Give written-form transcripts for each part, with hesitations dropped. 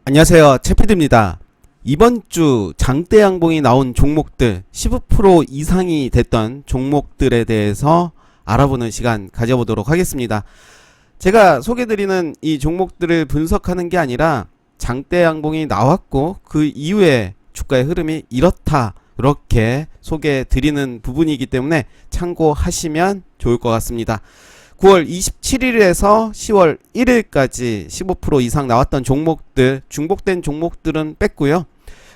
안녕하세요, 채피드입니다. 이번 주 장대 양봉이 나온 종목들 15% 이상이 됐던 종목들에 대해서 알아보는 시간 가져보도록 하겠습니다. 제가 소개드리는 이 종목들을 분석하는 게 아니라 장대 양봉이 나왔고 그 이후에 주가의 흐름이 이렇다, 이렇게 소개해 드리는 부분이기 때문에 참고하시면 좋을 것 같습니다. 9월 27일에서 10월 1일까지 15% 이상 나왔던 종목들, 중복된 종목들은 뺐고요.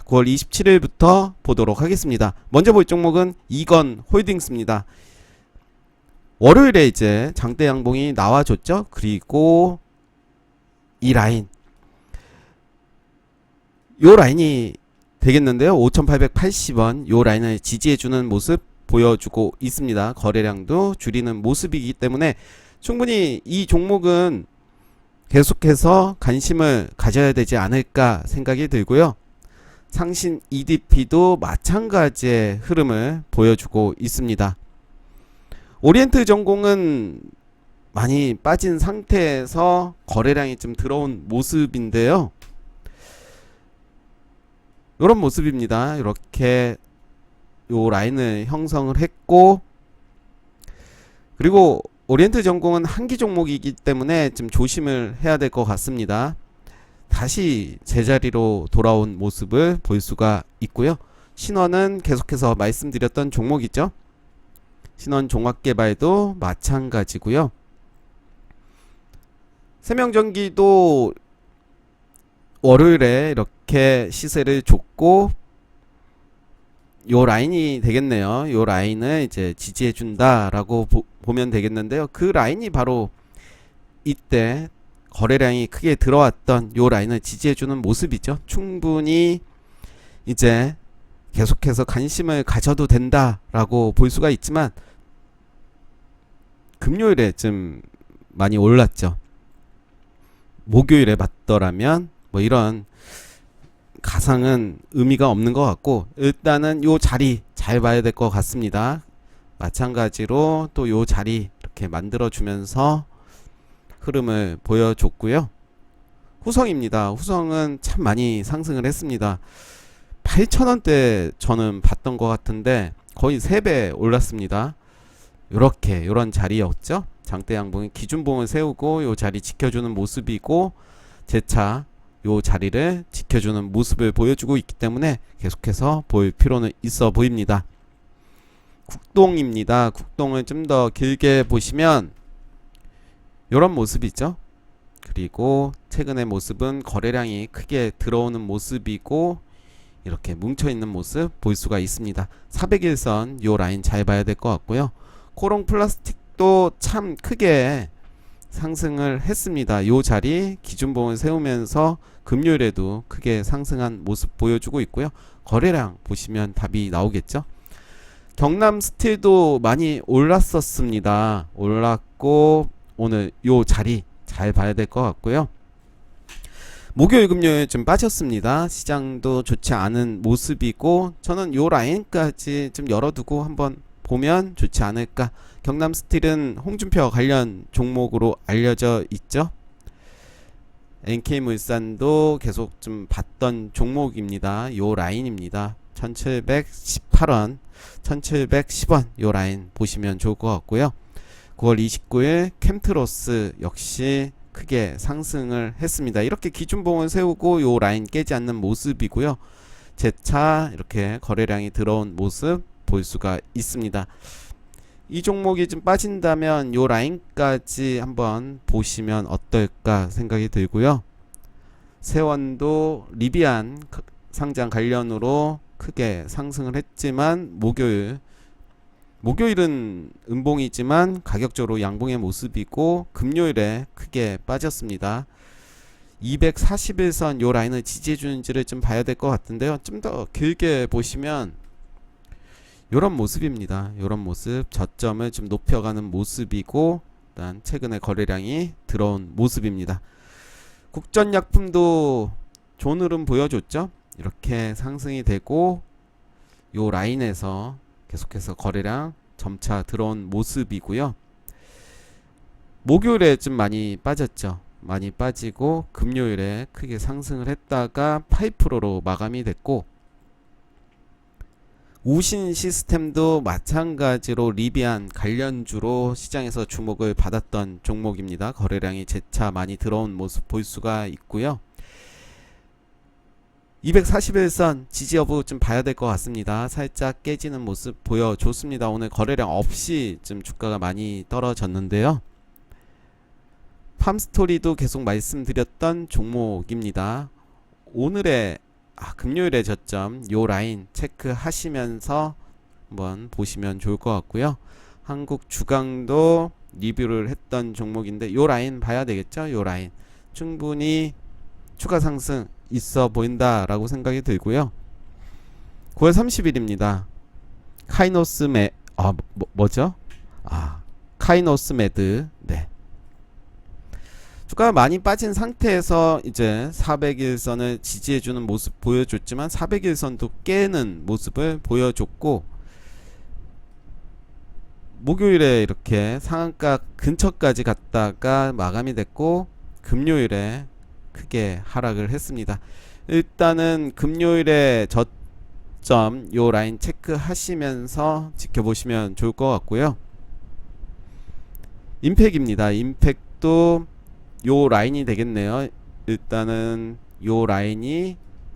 9월 27일부터 보도록 하겠습니다. 먼저 볼 종목은 이건 홀딩스입니다. 월요일에 이제 장대 양봉이 나와줬죠. 그리고 이 라인, 요 라인이 되겠는데요. 5,880원, 요 라인을 지지해주는 모습 보여주고 있습니다. 거래량도 줄이는 모습이기 때문에 충분히 이 종목은 계속해서 관심을 가져야 되지 않을까 생각이 들고요. 상신 EDP도 마찬가지의 흐름을 보여주고 있습니다. 오리엔트 전공은 많이 빠진 상태에서 거래량이 좀 들어온 모습인데요. 이런 모습입니다. 이렇게 요 라인을 형성을 했고, 그리고 오리엔트 전공은 한기 종목이기 때문에 좀 조심을 해야 될 것 같습니다. 다시 제자리로 돌아온 모습을 볼 수가 있고요. 신원은 계속해서 말씀드렸던 종목이죠. 신원 종합개발도 마찬가지고요. 세명전기도 월요일에 이렇게 시세를 줬고, 요 라인이 되겠네요. 요 라인을 이제 지지해 준다라고 보면 되겠는데요. 그 라인이 바로 이때 거래량이 크게 들어왔던 요 라인을 지지해 주는 모습이죠. 충분히 이제 계속해서 관심을 가져도 된다라고 볼 수가 있지만, 금요일에 좀 많이 올랐죠. 목요일에 봤더라면 뭐 이런 가상은 의미가 없는 것 같고, 일단은 요 자리 잘 봐야 될 것 같습니다. 마찬가지로 또 요 자리 이렇게 만들어 주면서 흐름을 보여줬고요. 후성입니다. 후성은 참 많이 상승을 했습니다. 8,000원대 저는 봤던 것 같은데 거의 3배 올랐습니다. 요런 자리였죠. 장대 양봉이 기준봉을 세우고 요 자리 지켜주는 모습이고, 재차 요 자리를 지켜주는 모습을 보여주고 있기 때문에 계속해서 볼 필요는 있어 보입니다. 국동입니다. 국동을 좀 더 길게 보시면 요런 모습이죠. 그리고 최근의 모습은 거래량이 크게 들어오는 모습이고, 이렇게 뭉쳐있는 모습 볼 수가 있습니다. 400일선 요 라인 잘 봐야 될 것 같고요. 코롱 플라스틱도 참 크게 상승을 했습니다. 요 자리 기준봉을 세우면서 금요일에도 크게 상승한 모습 보여주고 있고요. 거래량 보시면 답이 나오겠죠. 경남 스틸도 많이 올랐었습니다. 올랐고 오늘 요 자리 잘 봐야 될 것 같고요. 목요일 금요일 좀 빠졌습니다. 시장도 좋지 않은 모습이고, 저는 요 라인까지 좀 열어두고 한번 보면 좋지 않을까. 경남 스틸은 홍준표 관련 종목으로 알려져 있죠. NK물산도 계속 좀 봤던 종목입니다. 요 라인입니다. 1718원, 1710원 요 라인 보시면 좋을 것 같고요. 9월 29일 캠트로스 역시 크게 상승을 했습니다. 이렇게 기준봉을 세우고 요 라인 깨지 않는 모습이고요. 재차 이렇게 거래량이 들어온 모습 볼 수가 있습니다. 이 종목이 좀 빠진다면 요 라인까지 한번 보시면 어떨까 생각이 들고요. 세원도 리비안 상장 관련으로 크게 상승을 했지만, 목요일은 음봉이지만 가격적으로 양봉의 모습이고, 금요일에 크게 빠졌습니다. 241선 요 라인을 지지해 주는지를 좀 봐야 될 것 같은데요. 좀 더 길게 보시면 요런 모습입니다. 요런 모습, 저점을 좀 높여가는 모습이고, 일단 최근에 거래량이 들어온 모습입니다. 국전약품도 좋은 흐름 보여줬죠. 이렇게 상승이 되고 요 라인에서 계속해서 거래량 점차 들어온 모습이고요. 목요일에 좀 많이 빠졌죠. 많이 빠지고 금요일에 크게 상승을 했다가 8%로 마감이 됐고, 우신 시스템도 마찬가지로 리비안 관련주로 시장에서 주목을 받았던 종목입니다. 거래량이 재차 많이 들어온 모습 볼 수가 있고요. 241선 지지 여부 좀 봐야 될 것 같습니다. 살짝 깨지는 모습 보여줬습니다. 오늘 거래량 없이 좀 주가가 많이 떨어졌는데요. 팜스토리도 계속 말씀드렸던 종목입니다. 오늘의 금요일의 저점 요 라인 체크하시면서 한번 보시면 좋을 것 같고요. 한국 주강도 리뷰를 했던 종목인데 요 라인 봐야 되겠죠. 요 라인 충분히 추가 상승 있어 보인다 라고 생각이 들고요. 9월 30일입니다 카이노스메 뭐죠? 카이노스메드. 네. 주가가 많이 빠진 상태에서 이제 400일선을 지지해주는 모습 보여줬지만 400일선도 깨는 모습을 보여줬고, 목요일에 이렇게 상한가 근처까지 갔다가 마감이 됐고 금요일에 크게 하락을 했습니다. 일단은 금요일에 저점 요 라인 체크하시면서 지켜보시면 좋을 것 같고요. 임팩입니다. 임팩도 요 라인이 되겠네요. 일단은 요 라인이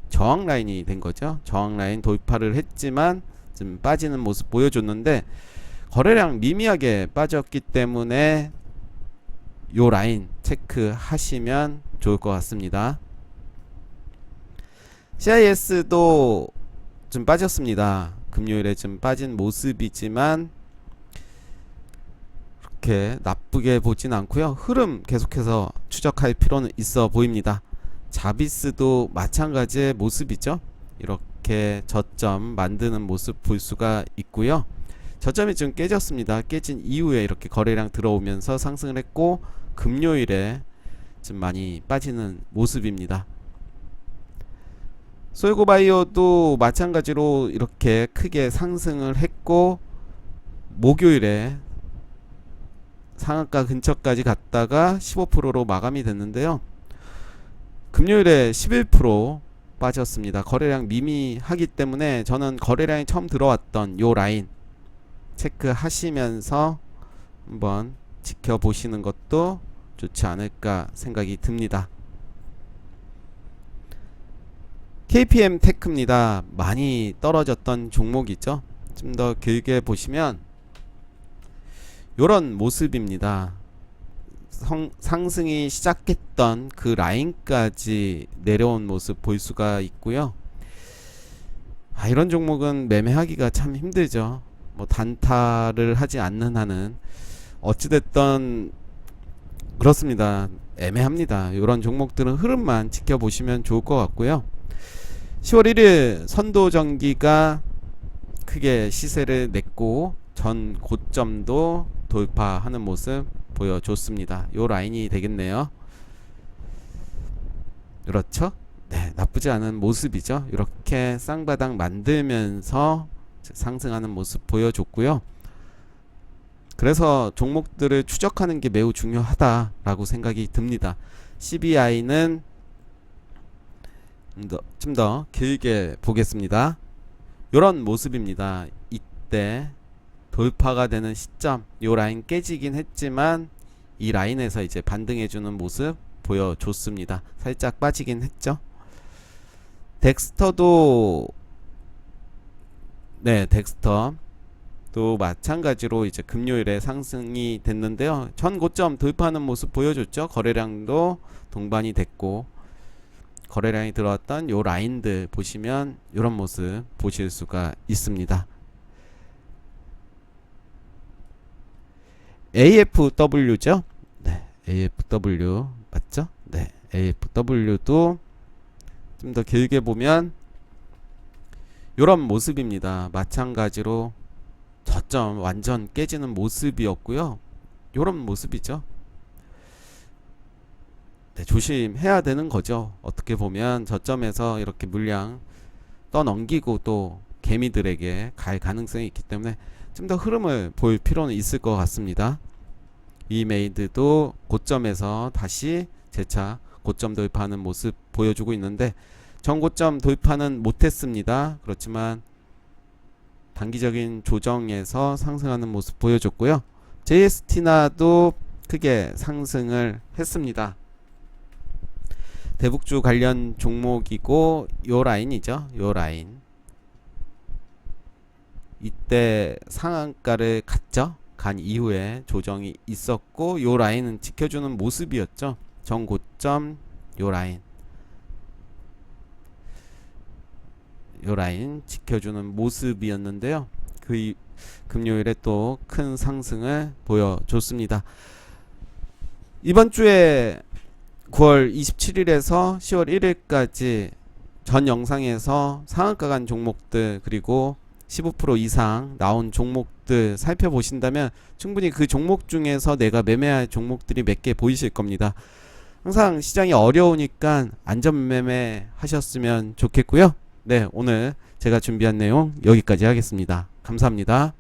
저항 라인이 된 거죠. 저항 라인 돌파를 했지만 좀 빠지는 모습 보여줬는데 거래량 미미하게 빠졌기 때문에 요 라인 체크하시면 좋을 것 같습니다. CIS도 좀 빠졌습니다. 금요일에 좀 빠진 모습이지만 그렇게 나쁘게 보진 않고요. 흐름 계속해서 추적할 필요는 있어 보입니다. 자비스도 마찬가지의 모습이죠. 이렇게 저점 만드는 모습 볼 수가 있고요. 저점이 좀 깨졌습니다. 깨진 이후에 이렇게 거래량 들어오면서 상승을 했고 금요일에 좀 많이 빠지는 모습입니다. 솔고바이오도 마찬가지로 이렇게 크게 상승을 했고 목요일에 상한가 근처까지 갔다가 15%로 마감이 됐는데요. 금요일에 11% 빠졌습니다. 거래량 미미하기 때문에 저는 거래량이 처음 들어왔던 요 라인 체크하시면서 한번 지켜보시는 것도 좋지 않을까 생각이 듭니다. KPM 테크입니다. 많이 떨어졌던 종목이죠. 좀 더 길게 보시면 요런 모습입니다. 상승이 시작했던 그 라인까지 내려온 모습 볼 수가 있고요. 이런 종목은 매매하기가 참 힘들죠. 뭐 단타를 하지 않는 한은 어찌됐든 그렇습니다. 애매합니다. 이런 종목들은 흐름만 지켜보시면 좋을 것 같고요. 10월 1일 선도전기가 크게 시세를 냈고 전 고점도 돌파하는 모습 보여줬습니다. 요 라인이 되겠네요. 그렇죠? 네, 나쁘지 않은 모습이죠. 이렇게 쌍바닥 만들면서 상승하는 모습 보여줬고요. 그래서 종목들을 추적하는 게 매우 중요하다라고 생각이 듭니다. CBI는 좀 더 길게 보겠습니다. 이런 모습입니다. 이때 돌파가 되는 시점, 요 라인 깨지긴 했지만 이 라인에서 이제 반등해주는 모습 보여줬습니다. 살짝 빠지긴 했죠. 덱스터도 덱스터 또 마찬가지로 이제 금요일에 상승이 됐는데요. 전 고점 돌파하는 모습 보여줬죠. 거래량도 동반이 됐고 거래량이 들어왔던 요 라인들 보시면 이런 모습 보실 수가 있습니다. AFW죠. 네, AFW 맞죠? 네, AFW도 좀 더 길게 보면 이런 모습입니다. 마찬가지로 저점 완전 깨지는 모습이었고요. 이런 모습이죠. 네, 조심해야 되는 거죠. 어떻게 보면 저점에서 이렇게 물량 떠넘기고 또 개미들에게 갈 가능성이 있기 때문에 좀 더 흐름을 볼 필요는 있을 것 같습니다. 위메이드도 고점에서 다시 재차 고점 돌파하는 모습 보여주고 있는데 전고점 돌파는 못했습니다. 그렇지만 단기적인 조정에서 상승하는 모습 보여줬고요. JST나도 크게 상승을 했습니다. 대북주 관련 종목이고 요 라인이죠. 요 라인. 이때 상한가를 갔죠. 간 이후에 조정이 있었고 요 라인은 지켜주는 모습이었죠. 전고점 요 라인. 요 라인 지켜주는 모습이었는데요. 금요일에 또 큰 상승을 보여줬습니다. 이번 주에 9월 27일에서 10월 1일까지 전 영상에서 상한가 간 종목들 그리고 15% 이상 나온 종목들 살펴보신다면 충분히 그 종목 중에서 내가 매매할 종목들이 몇 개 보이실 겁니다. 항상 시장이 어려우니까 안전매매 하셨으면 좋겠고요. 네, 오늘 제가 준비한 내용 여기까지 하겠습니다. 감사합니다.